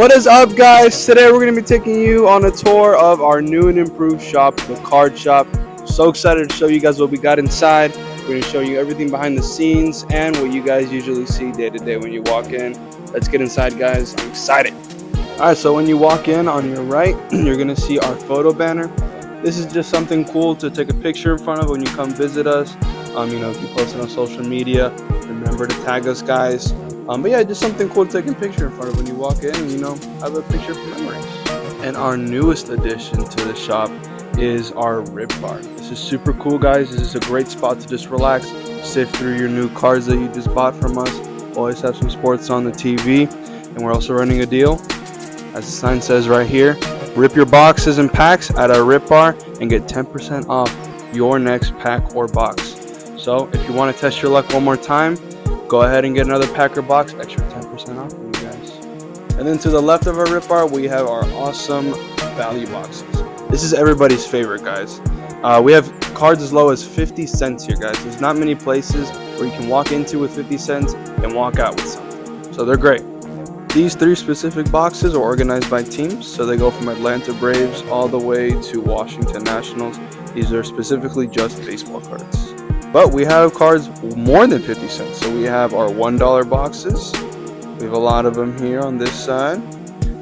What is up, guys? Today we're going to be taking you on a tour of our new and improved shop, the card shop. So excited to show you guys what we got inside. We're going to show you everything behind the scenes and what you guys usually see day to day when you walk in. Let's get inside, guys. I'm excited. Alright, so when you walk in on your right, you're going to see our photo banner. This is just something cool to take a picture in front of when you come visit us. If you post it on social media, remember to tag us, guys. But yeah, just something cool to take a picture in front of when you walk in and, have a picture for memories. And our newest addition to the shop is our rip bar. This is super cool, guys. This is a great spot to just relax, sift through your new cards that you just bought from us. Always have some sports on the TV. And we're also running a deal, as the sign says right here. Rip your boxes and packs at our rip bar and get 10% off your next pack or box. So if you want to test your luck one more time, go ahead and get another pack or box, extra 10% off for you guys. And then to the left of our rip bar, we have our awesome value boxes. This is everybody's favorite, guys. We have cards as low as 50 cents here, guys. There's not many places where you can walk into with 50 cents and walk out with something. So they're great. These 3 specific boxes are organized by teams, so they go from Atlanta Braves all the way to Washington Nationals. These are specifically just baseball cards. But we have cards more than 50 cents. So we have our $1 boxes. We have a lot of them here on this side.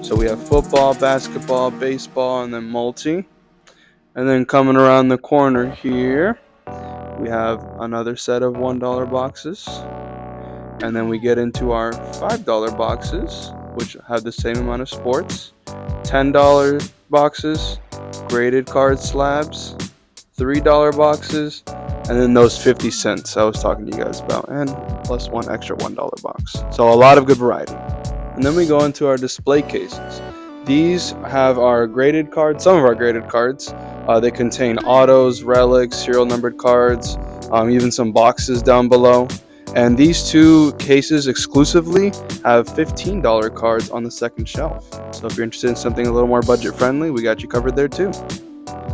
So we have football, basketball, baseball, and then multi. And then coming around the corner here, we have another set of $1 boxes. And then we get into our $5 boxes, which have the same amount of sports. $10 boxes, graded card slabs, $3 boxes, and then those 50 cents I was talking to you guys about, and plus one extra $1 box. So a lot of good variety. And then we go into our display cases. These have our graded cards, some of our graded cards. They contain autos, relics, serial numbered cards, even some boxes down below. And these 2 cases exclusively have $15 cards on the second shelf. So if you're interested in something a little more budget friendly, we got you covered there too.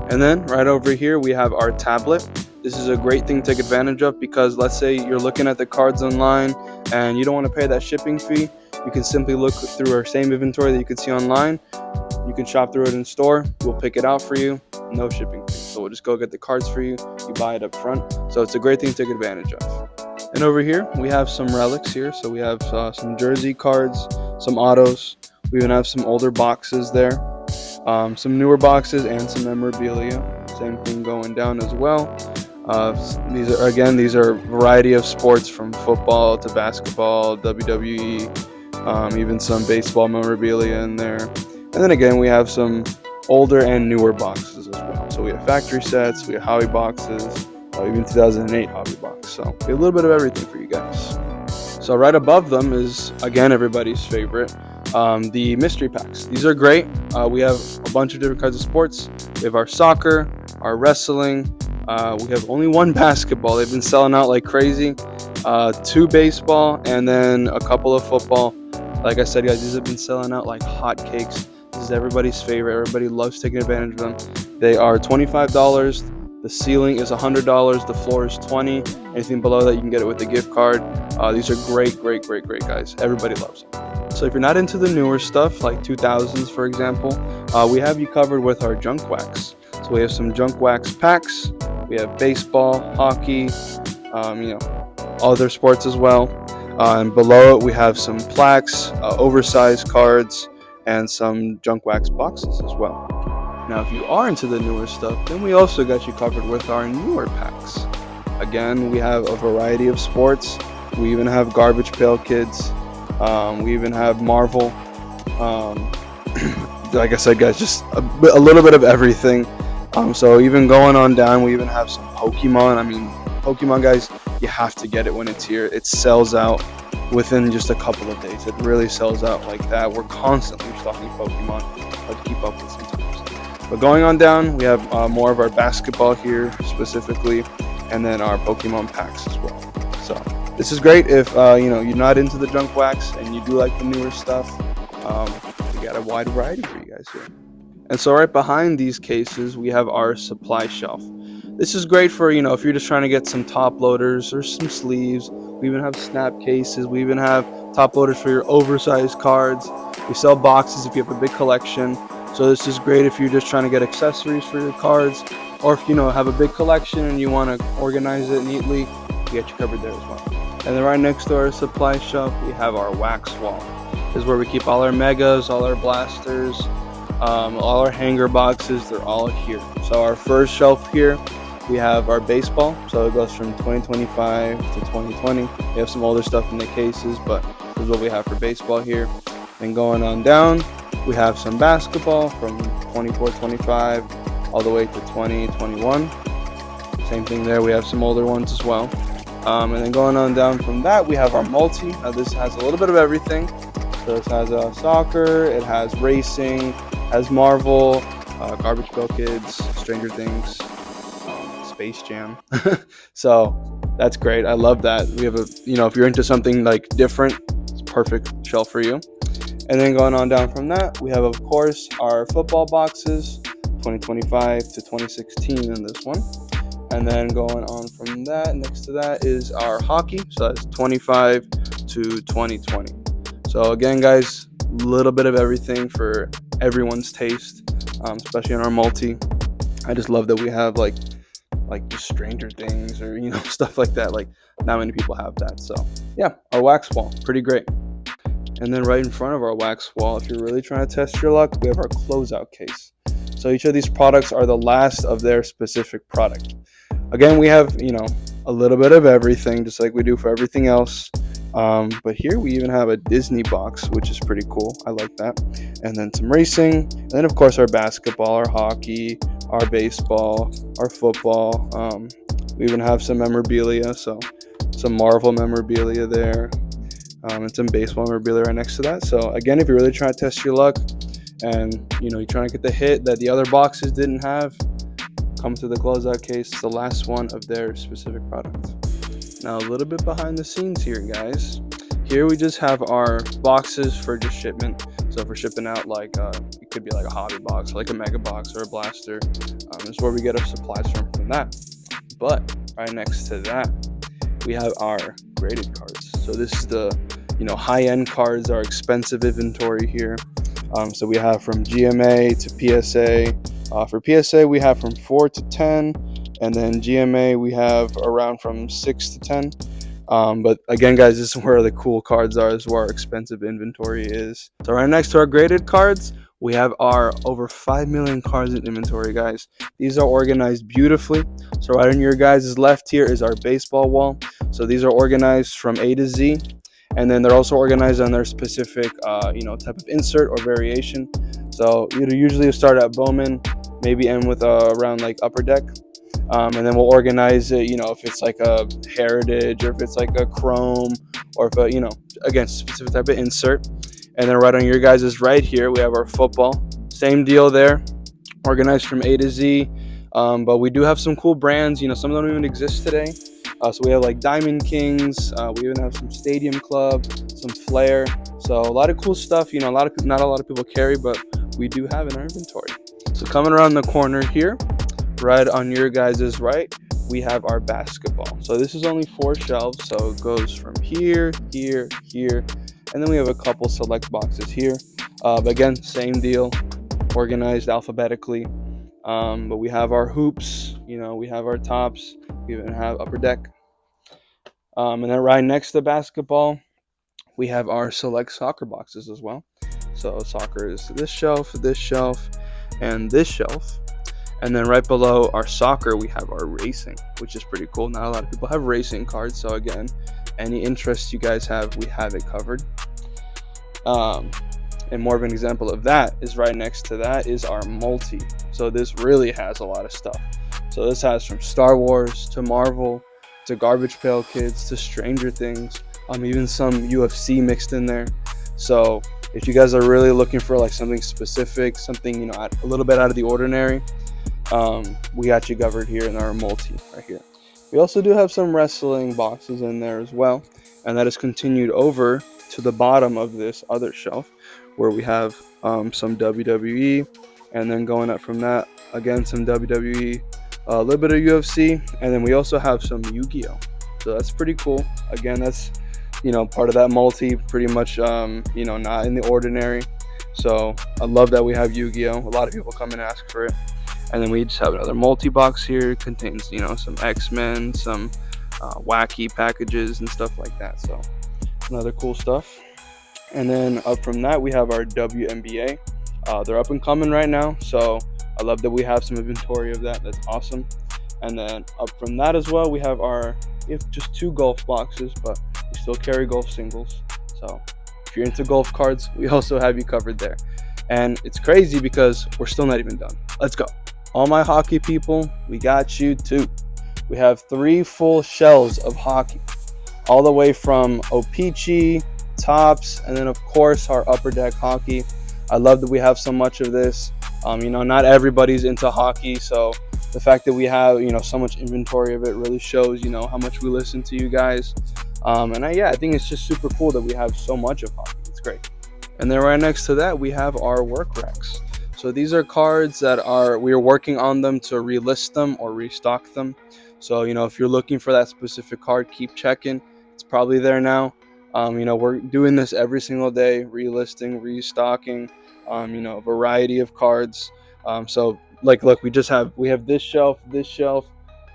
And then right over here we have our tablet. This is a great thing to take advantage of because let's say you're looking at the cards online and you don't want to pay that shipping fee. You can simply look through our same inventory that you could see online. You can shop through it in store. We'll pick it out for you. No shipping fee. So we'll just go get the cards for you. You buy it up front. So it's a great thing to take advantage of. And over here we have some relics here. So we have some jersey cards, some autos. We even have some older boxes there. Some newer boxes and some memorabilia. Same thing going down as well. These are a variety of sports from football to basketball, WWE, even some baseball memorabilia in there. And then again, we have some older and newer boxes as well. So we have factory sets, we have hobby boxes, even 2008 hobby box. So we have a little bit of everything for you guys. So right above them is, again, everybody's favorite, the mystery packs. These are great. We have a bunch of different kinds of sports. We have our soccer, our wrestling. We have only 1 basketball. They've been selling out like crazy. 2 baseball, and then a couple of football. Like I said, guys, these have been selling out like hotcakes. This is everybody's favorite. Everybody loves taking advantage of them. They are $25. The ceiling is $100. The floor is $20. Anything below that, you can get it with a gift card. These are great, guys. Everybody loves them. So if you're not into the newer stuff, like 2000s, for example, we have you covered with our junk wax. So we have some junk wax packs. We have baseball, hockey, other sports as well. And below it, we have some plaques, oversized cards, and some junk wax boxes as well. Now, if you are into the newer stuff, then we also got you covered with our newer packs. Again, we have a variety of sports. We even have Garbage Pail Kids. We even have Marvel. Like I said, guys, just a little bit of everything. So even going on down, we even have some Pokemon. Pokemon, guys, you have to get it when it's here. It sells out within just a couple of days. It really sells out like that. We're constantly stocking Pokemon to keep up with sometimes. But going on down, we have more of our basketball here specifically, and then our Pokemon packs as well. So this is great if you're not into the junk wax and you do like the newer stuff. We got a wide variety for you guys here. And so right behind these cases, we have our supply shelf. This is great for, if you're just trying to get some top loaders or some sleeves. We even have snap cases. We even have top loaders for your oversized cards. We sell boxes if you have a big collection. So this is great if you're just trying to get accessories for your cards, or if have a big collection and you want to organize it neatly, we got you covered there as well. And then right next to our supply shelf, we have our wax wall. This is where we keep all our megas, all our blasters, all our hanger boxes. They're all here. So our first shelf here, we have our baseball. So it goes from 2025 to 2020. We have some older stuff in the cases, but this is what we have for baseball here. And going on down, we have some basketball from 24-25 all the way to 2021. Same thing there. We have some older ones as well. And then going on down from that, we have our multi. Now this has a little bit of everything. So this has soccer, it has racing, has Marvel, Garbage Pail Kids, Stranger Things, Space Jam. So that's great. I love that. We have if you're into something like different, it's a perfect shelf for you. And then going on down from that, we have, of course, our football boxes, 2025 to 2016 in this one. And then going on from that, next to that is our hockey. So that's 25 to 2020. So again, guys, a little bit of everything for everyone's taste, especially in our multi. I just love that we have like just Stranger Things or stuff like that. Like, not many people have that. So yeah, our wax wall, pretty great. And then right in front of our wax wall, if you're really trying to test your luck, we have our closeout case. So each of these products are the last of their specific product. Again, we have a little bit of everything, just like we do for everything else. But here we even have a Disney box, which is pretty cool. I like that. And then some racing. And then, of course, our basketball, our hockey, our baseball, our football. We even have some memorabilia, so some Marvel memorabilia there. And some baseball memorabilia right next to that. So, again, if you're really trying to test your luck and, you're trying to get the hit that the other boxes didn't have, come to the closeout case. It's the last one of their specific product. Now, a little bit behind the scenes here, guys. Here we just have our boxes for just shipment. So for shipping out, like it could be like a hobby box, like a mega box or a blaster. It's where we get our supplies from that. But right next to that, we have our graded cards. So this is the high-end cards, our expensive inventory here. So we have from GMA to PSA. For PSA, we have from 4 to 10. And then GMA, we have around from 6 to 10. But again, guys, this is where the cool cards are. This is where our expensive inventory is. So right next to our graded cards, we have our over 5 million cards in inventory, guys. These are organized beautifully. So right on your guys' left here is our baseball wall. So these are organized from A to Z. And then they're also organized on their specific, type of insert or variation. So you usually start at Bowman, maybe end with around like Upper Deck. And then we'll organize it, if it's like a heritage or if it's like a chrome or if again, specific type of insert. And then right on your guys' right here, we have our football. Same deal there, organized from A to Z. But we do have some cool brands. Some of them don't even exist today. So we have like Diamond Kings. We even have some Stadium Club, some Flair. So a lot of cool stuff. Not a lot of people carry, but we do have in our inventory. So coming around the corner here, right on your guys' right, we have our basketball. So this is only 4 shelves, so it goes from here, here, here, and then we have a couple select boxes here. But again, same deal, organized alphabetically. But we have our hoops, we have our tops, we even have Upper Deck. And then right next to basketball, we have our select soccer boxes as well. So soccer is this shelf, and this shelf. And then right below our soccer, we have our racing, which is pretty cool. Not a lot of people have racing cards. So again, any interest you guys have, we have it covered. And more of an example of that is right next to that is our multi. So this really has a lot of stuff. So this has from Star Wars to Marvel to Garbage Pail Kids to Stranger Things, even some UFC mixed in there. So if you guys are really looking for like something specific, something a little bit out of the ordinary, we got you covered here in our multi right here. We also do have some wrestling boxes in there as well, and that is continued over to the bottom of this other shelf where we have some WWE, and then going up from that again some WWE, a little bit of UFC, and then we also have some Yu-Gi-Oh. So that's pretty cool. Again, that's part of that multi, pretty much not in the ordinary. So I love that we have Yu-Gi-Oh. A lot of people come and ask for it. And then we just have another multi-box here. It contains some X-Men, some wacky packages and stuff like that. So another cool stuff. And then up from that, we have our WNBA. They're up and coming right now, so I love that we have some inventory of that. That's awesome. And then up from that as well, we have just 2 golf boxes, but we still carry golf singles. So if you're into golf cards, we also have you covered there. And it's crazy because we're still not even done. Let's go. All my hockey people, we got you too. We have 3 full shelves of hockey, all the way from O-Pee-Chee, Tops, and then of course our Upper Deck hockey. I love that we have so much of this. Not everybody's into hockey, so the fact that we have so much inventory of it really shows how much we listen to you guys. I think it's just super cool that we have so much of hockey. It's great. And then right next to that, we have our work racks. So these are cards that we are working on them to relist them or restock them. So if you're looking for that specific card, keep checking. It's probably there now. We're doing this every single day, relisting, restocking, a variety of cards. So look, we have this shelf,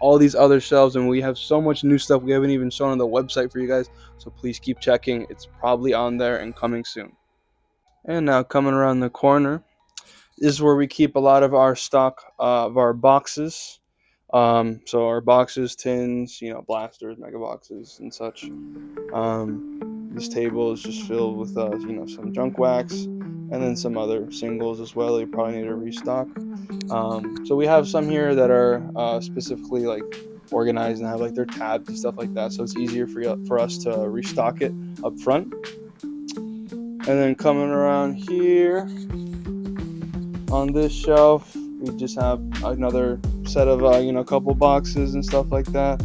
all these other shelves, and we have so much new stuff we haven't even shown on the website for you guys. So please keep checking. It's probably on there and coming soon. And now coming around the corner, this is where we keep a lot of our stock of our boxes. So our boxes, tins, blasters, mega boxes, and such. This table is just filled with some junk wax, and then some other singles as well. You probably need to restock. So we have some here that are specifically like organized and have like their tabs and stuff like that. So it's easier for us to restock it up front. And then coming around here on this shelf, we just have another set of a couple boxes and stuff like that.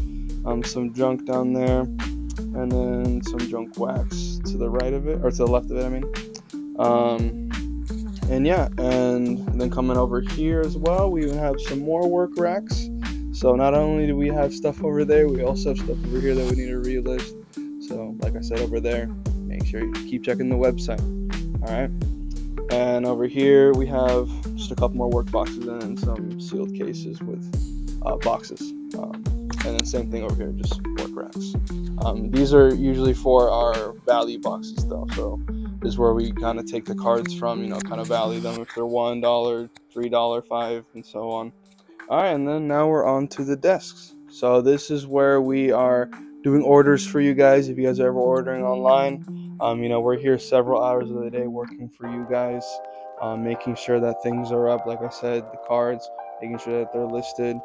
Some junk down there, and then some junk wax to the right of it, or to the left of it, I mean. And then coming over here as well, we have some more work racks. So not only do we have stuff over there, we also have stuff over here that we need to relist. So like I said over there, make sure you keep checking the website. All right. And over here we have just a couple more work boxes and some sealed cases with boxes. And then same thing over here, just work racks. These are usually for our value boxes though. So this is where we kind of take the cards from, kind of value them if they're $1, $3, $5, and so on. All right, and then now we're on to the desks. So this is where we are doing orders for you guys. If you guys are ever ordering online, we're here several hours of the day working for you guys, making sure that things are up. Like I said, the cards, making sure that they're listed.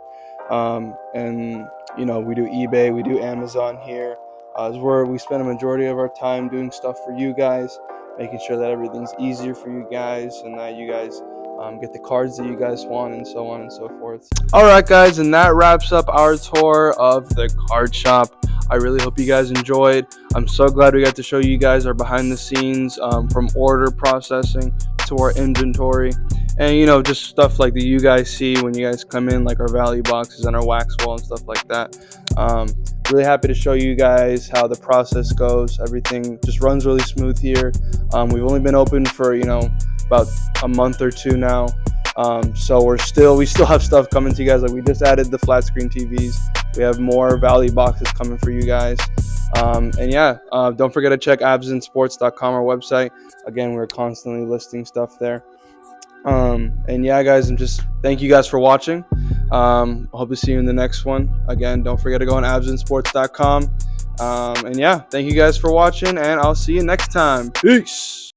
And we do eBay, we do Amazon here. Is where we spend a majority of our time doing stuff for you guys, making sure that everything's easier for you guys and that you guys get the cards that you guys want, and so on and so forth. All right, guys, and that wraps up our tour of the card shop. I really hope you guys enjoyed. I'm so glad we got to show you guys our behind the scenes, from order processing to our inventory, and just stuff like that you guys see when you guys come in, like our value boxes and our wax wall and stuff like that. Really happy to show you guys how the process goes. Everything just runs really smooth here. We've only been open for about a month or two now, so we still have stuff coming to you guys. Like, we just added the flat screen TVs. We have more value boxes coming for you guys. Don't forget to check absentsports.com, our website. Again, we're constantly listing stuff there. Guys, thank you guys for watching. I hope to see you in the next one. Again, don't forget to go on absentsports.com. Thank you guys for watching, and I'll see you next time. Peace.